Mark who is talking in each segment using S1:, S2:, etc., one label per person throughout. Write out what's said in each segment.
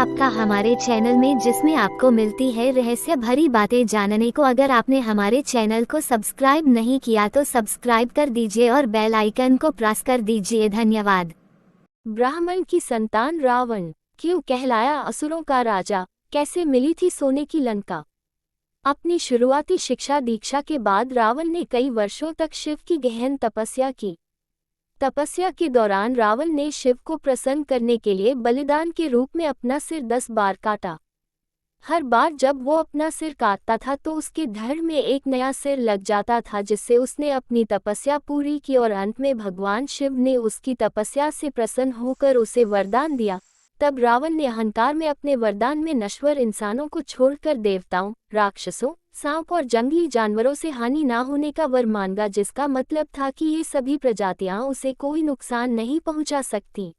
S1: आपका हमारे चैनल में, जिसमें आपको मिलती है रहस्य भरी बातें जानने को। अगर आपने हमारे चैनल को सब्सक्राइब नहीं किया तो सब्सक्राइब कर दीजिए और बेल आइकन को प्रेस कर दीजिए। धन्यवाद।
S2: ब्राह्मण की संतान रावण क्यों कहलाया असुरों का राजा? कैसे मिली थी सोने की लंका? अपनी शुरुआती शिक्षा दीक्षा के बाद रावण ने कई वर्षों तक शिव की गहन तपस्या की। तपस्या के दौरान रावण ने शिव को प्रसन्न करने के लिए बलिदान के रूप में अपना सिर 10 बार काटा। हर बार जब वो अपना सिर काटता था तो उसके धड़ में एक नया सिर लग जाता था, जिससे उसने अपनी तपस्या पूरी की और अंत में भगवान शिव ने उसकी तपस्या से प्रसन्न होकर उसे वरदान दिया। तब रावण ने अहंकार में अपने वरदान में नश्वर इंसानों को छोड़कर देवताओं, राक्षसों, सांप और जंगली जानवरों से हानि ना होने का वर मांगा, जिसका मतलब था कि ये सभी प्रजातियां उसे कोई नुकसान नहीं पहुंचा सकती।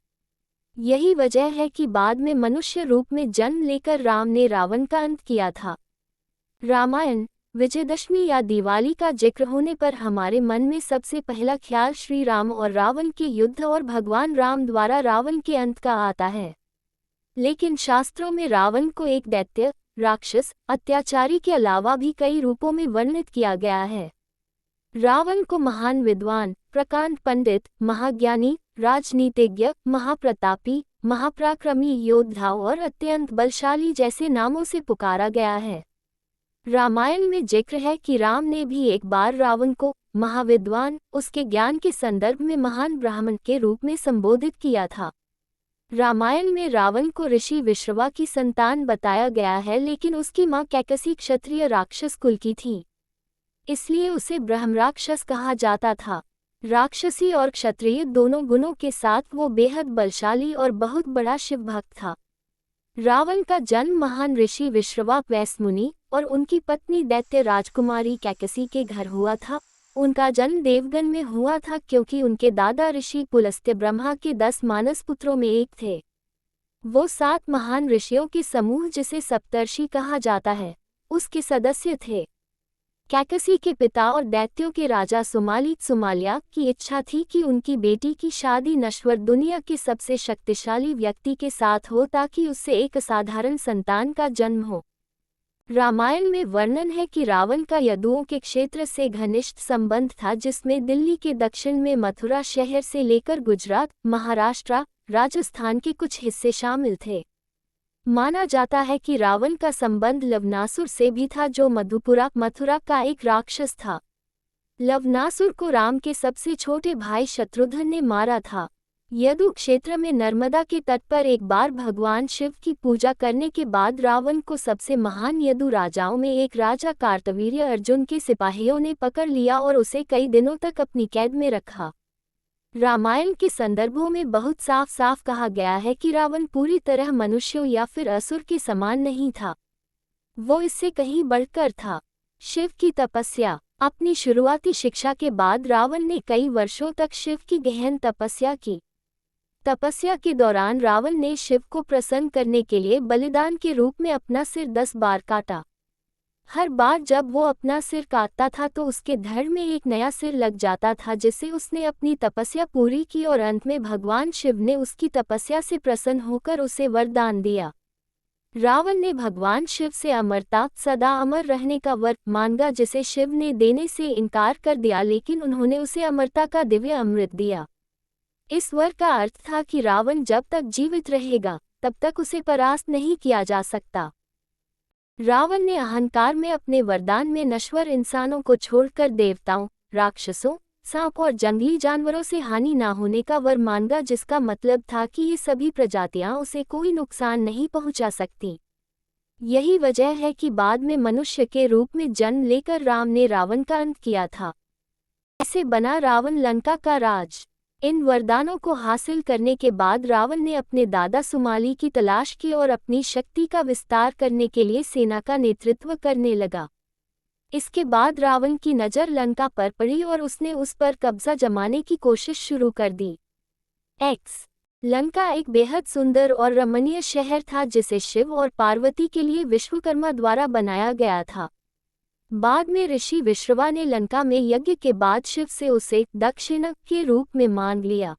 S2: यही वजह है कि बाद में मनुष्य रूप में जन्म लेकर राम ने रावण का अंत किया था। रामायण, विजयदशमी या दिवाली का जिक्र होने पर हमारे मन में सबसे पहला ख्याल श्री राम और रावण के युद्ध और भगवान राम द्वारा रावण के अंत का आता है। लेकिन शास्त्रों में रावण को एक दैत्य, राक्षस, अत्याचारी के अलावा भी कई रूपों में वर्णित किया गया है। रावण को महान विद्वान, प्रकांड पंडित, महाज्ञानी, राजनीतिज्ञ, महाप्रतापी, महापराक्रमी योद्धा और अत्यंत बलशाली जैसे नामों से पुकारा गया है। रामायण में जिक्र है कि राम ने भी एक बार रावण को महाविद्वान, उसके ज्ञान के संदर्भ में महान ब्राह्मण के रूप में संबोधित किया था। रामायण में रावण को ऋषि विश्रवा की संतान बताया गया है, लेकिन उसकी मां कैकसी क्षत्रिय राक्षस कुल की थी, इसलिए उसे ब्रह्मराक्षस कहा जाता था। राक्षसी और क्षत्रिय दोनों गुणों के साथ वो बेहद बलशाली और बहुत बड़ा शिव भक्त था। रावण का जन्म महान ऋषि विश्रवा वैश्यमुनि और उनकी पत्नी दैत्य राजकुमारी कैकसी के घर हुआ था। उनका जन्म देवगन में हुआ था, क्योंकि उनके दादा ऋषि पुलस्त्य ब्रह्मा के 10 मानस पुत्रों में एक थे। वो 7 महान ऋषियों के समूह, जिसे सप्तर्षि कहा जाता है, उसके सदस्य थे। कैकसी के पिता और दैत्यों के राजा सुमालिया की इच्छा थी कि उनकी बेटी की शादी नश्वर दुनिया के सबसे शक्तिशाली व्यक्ति के साथ हो, ताकि उससे एक असाधारण संतान का जन्म हो। रामायण में वर्णन है कि रावण का यदुओं के क्षेत्र से घनिष्ठ संबंध था, जिसमें दिल्ली के दक्षिण में मथुरा शहर से लेकर गुजरात, महाराष्ट्र, राजस्थान के कुछ हिस्से शामिल थे। माना जाता है कि रावण का संबंध लवनासुर से भी था, जो मथुरा का एक राक्षस था। लवनासुर को राम के सबसे छोटे भाई शत्रुघ्न ने मारा था। यदु क्षेत्र में नर्मदा के तट पर एक बार भगवान शिव की पूजा करने के बाद रावण को सबसे महान यदु राजाओं में एक राजा कार्तवीर्य अर्जुन के सिपाहियों ने पकड़ लिया और उसे कई दिनों तक अपनी कैद में रखा। रामायण के संदर्भों में बहुत साफ साफ कहा गया है कि रावण पूरी तरह मनुष्यों या फिर असुर के समान नहीं था, वो इससे कहीं बढ़कर था। शिव की तपस्या। अपनी शुरुआती शिक्षा के बाद रावण ने कई वर्षों तक शिव की गहन तपस्या की। तपस्या के दौरान रावण ने शिव को प्रसन्न करने के लिए बलिदान के रूप में अपना सिर 10 बार काटा। हर बार जब वो अपना सिर काटता था तो उसके धड़ में एक नया सिर लग जाता था, जिससे उसने अपनी तपस्या पूरी की और अंत में भगवान शिव ने उसकी तपस्या से प्रसन्न होकर उसे वरदान दिया। रावण ने भगवान शिव से अमरता, सदा अमर रहने का वर मांगा, जिसे शिव ने देने से इनकार कर दिया, लेकिन उन्होंने उसे अमरता का दिव्य अमृत दिया। इस वर का अर्थ था कि रावण जब तक जीवित रहेगा तब तक उसे परास्त नहीं किया जा सकता। रावण ने अहंकार में अपने वरदान में नश्वर इंसानों को छोड़कर देवताओं, राक्षसों, सांप और जंगली जानवरों से हानि ना होने का वर मांगा, जिसका मतलब था कि ये सभी प्रजातियां उसे कोई नुकसान नहीं पहुंचा सकती। यही वजह है कि बाद में मनुष्य के रूप में जन्म लेकर राम ने रावण का अंत किया था। ऐसे बना रावण लंका का राज। इन वरदानों को हासिल करने के बाद रावण ने अपने दादा सुमाली की तलाश की और अपनी शक्ति का विस्तार करने के लिए सेना का नेतृत्व करने लगा। इसके बाद रावण की नज़र लंका पर पड़ी और उसने उस पर कब्जा जमाने की कोशिश शुरू कर दी। लंका एक बेहद सुंदर और रमणीय शहर था, जिसे शिव और पार्वती के लिए विश्वकर्मा द्वारा बनाया गया था। बाद में ऋषि विश्रवा ने लंका में यज्ञ के बाद शिव से उसे दक्षिणा के रूप में मांग लिया।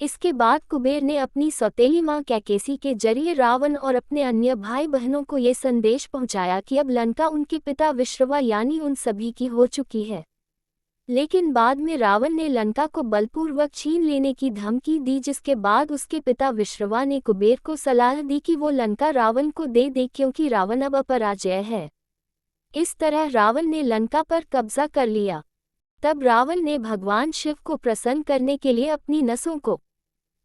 S2: इसके बाद कुबेर ने अपनी सौतेली माँ कैकेसी के जरिए रावण और अपने अन्य भाई बहनों को ये संदेश पहुंचाया कि अब लंका उनके पिता विश्रवा यानी उन सभी की हो चुकी है। लेकिन बाद में रावण ने लंका को बलपूर्वक छीन लेने की धमकी दी, जिसके बाद उसके पिता विश्रवा ने कुबेर को सलाह दी कि वो लंका रावण को दे दे क्योंकि रावण अब अपराजय है। इस तरह रावण ने लंका पर कब्जा कर लिया। तब रावण ने भगवान शिव को प्रसन्न करने के लिए अपनी नसों को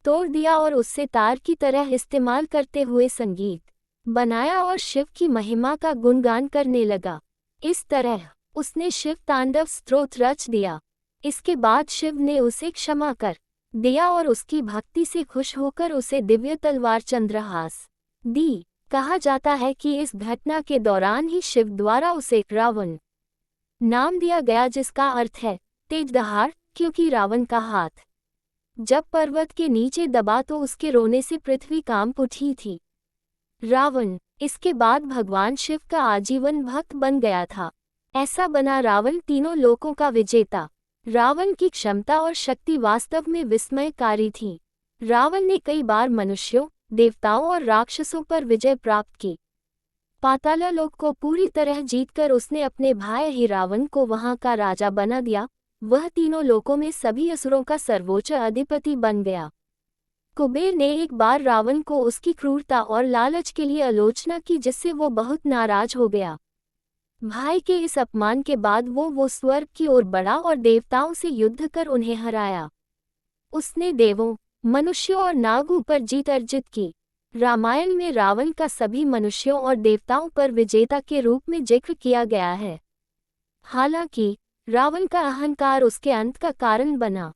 S2: तोड़ दिया और उससे तार की तरह इस्तेमाल करते हुए संगीत बनाया और शिव की महिमा का गुणगान करने लगा। इस तरह उसने शिव तांडव स्तोत्र रच दिया। इसके बाद शिव ने उसे क्षमा कर दिया और उसकी भक्ति से खुश होकर उसे दिव्य तलवार चंद्रहास दी। कहा जाता है कि इस घटना के दौरान ही शिव द्वारा उसे रावण नाम दिया गया, जिसका अर्थ है तेज दहाड़, क्योंकि रावण का हाथ जब पर्वत के नीचे दबा तो उसके रोने से पृथ्वी कांप उठी थी। रावण इसके बाद भगवान शिव का आजीवन भक्त बन गया था। ऐसा बना रावण तीनों लोकों का विजेता। रावण की क्षमता और शक्ति वास्तव में विस्मयकारी थी। रावण ने कई बार मनुष्यों, देवताओं और राक्षसों पर विजय प्राप्त की। पाताललोक को पूरी तरह जीतकर उसने अपने भाई ही रावण को वहां का राजा बना दिया। वह तीनों लोकों में सभी असुरों का सर्वोच्च अधिपति बन गया। कुबेर ने एक बार रावण को उसकी क्रूरता और लालच के लिए आलोचना की, जिससे वो बहुत नाराज हो गया। भाई के इस अपमान के बाद वो स्वर्ग की ओर बढ़ा और देवताओं से युद्ध कर उन्हें हराया। उसने देवों, मनुष्यों और नागों पर जीत अर्जित की। रामायण में रावण का सभी मनुष्यों और देवताओं पर विजेता के रूप में जिक्र किया गया है। हालांकि रावण का अहंकार उसके अंत का कारण बना।